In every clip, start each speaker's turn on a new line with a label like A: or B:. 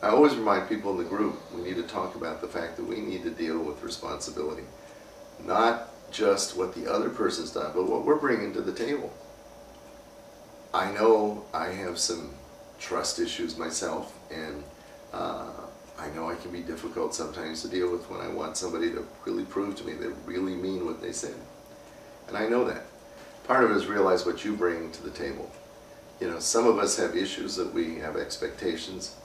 A: I always remind people in the group, we need to talk about the fact that we need to deal with responsibility. Not just what the other person's done, but what we're bringing to the table. I know I have some trust issues myself, and I know I can be difficult sometimes to deal with when I want somebody to really prove to me they really mean what they said. And I know that. Part of it is realize what you bring to the table. You know, some of us have issues that we have expectations,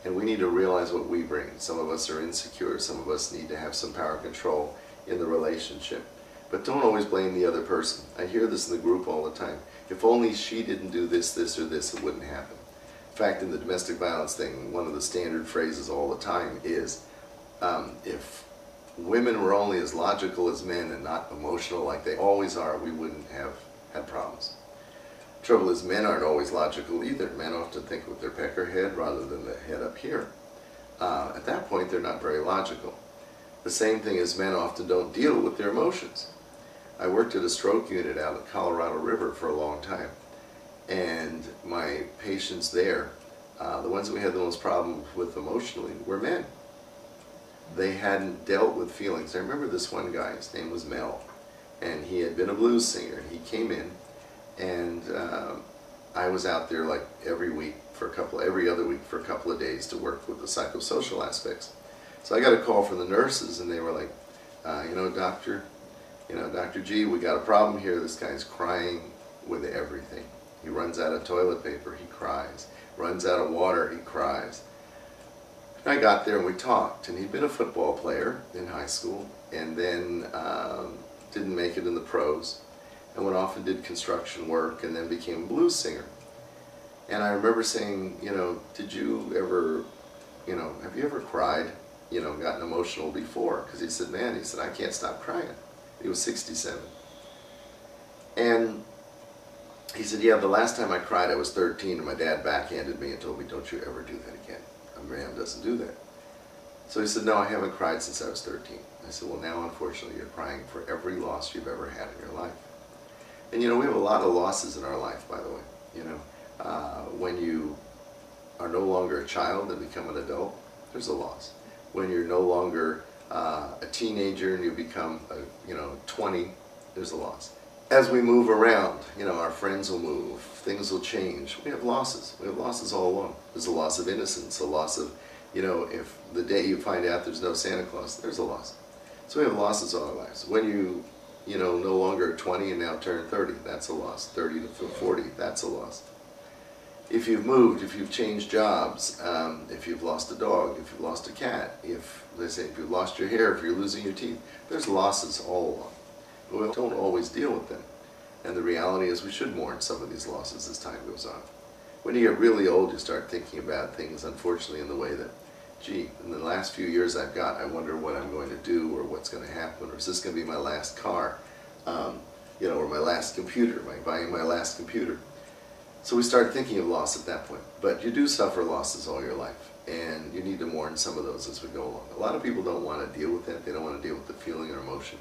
A: and we need to realize what we bring. Some of us are insecure, some of us need to have some power control in the relationship. But don't always blame the other person. I hear this in the group all the time. If only she didn't do this, this, or this, it wouldn't happen. In fact, in the domestic violence thing, one of the standard phrases all the time is, if women were only as logical as men and not emotional like they always are, we wouldn't have had problems. Trouble is, men aren't always logical either. Men often think with their pecker head rather than the head up here. At that point, they're not very logical. The same thing is, men often don't deal with their emotions. I worked at a stroke unit out at Colorado River for a long time, and my patients there, the ones that we had the most problem with emotionally, were men. They hadn't dealt with feelings. I remember this one guy, his name was Mel, and he had been a blues singer. He came in, and I was out there like every other week for a couple of days to work with the psychosocial aspects. So I got a call from the nurses, and they were like, Dr. G, we got a problem here. This guy's crying with everything. He runs out of toilet paper, he cries. Runs out of water, he cries. And I got there and we talked, and he'd been a football player in high school, and then didn't make it in the pros, and went off and did construction work, and then became a blues singer. And I remember saying, did you ever, have you ever cried, gotten emotional before? Because he said, man, I can't stop crying. He was 67. And he said, yeah, the last time I cried I was 13, and my dad backhanded me and told me, don't you ever do that again. A man doesn't do that. So he said, no, I haven't cried since I was 13. I said, well, now unfortunately you're crying for every loss you've ever had in your life. And we have a lot of losses in our life, by the way. When you are no longer a child and become an adult, there's a loss. When you're no longer a teenager and you become 20, there's a loss. As we move around, our friends will move, things will change. We have losses. We have losses all along. There's a loss of innocence, a loss of, if the day you find out there's no Santa Claus, there's a loss. So we have losses all our lives. When you no longer 20 and now turn 30, that's a loss. 30 to 40, that's a loss. If you've moved, if you've changed jobs, if you've lost a dog, if you've lost a cat, if you've lost your hair, if you're losing your teeth, there's losses all along. But we don't always deal with them. And the reality is we should mourn some of these losses as time goes on. When you get really old, you start thinking about things, unfortunately, in the way that, gee, in the last few years I've got, I wonder what I'm going to do, or what's going to happen, or is this going to be my last car, or my last computer, am I buying my last computer? So we start thinking of loss at that point. But you do suffer losses all your life, and you need to mourn some of those as we go along. A lot of people don't want to deal with that. They don't want to deal with the feeling or emotion.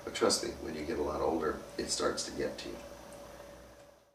A: But trust me, when you get a lot older, it starts to get to you.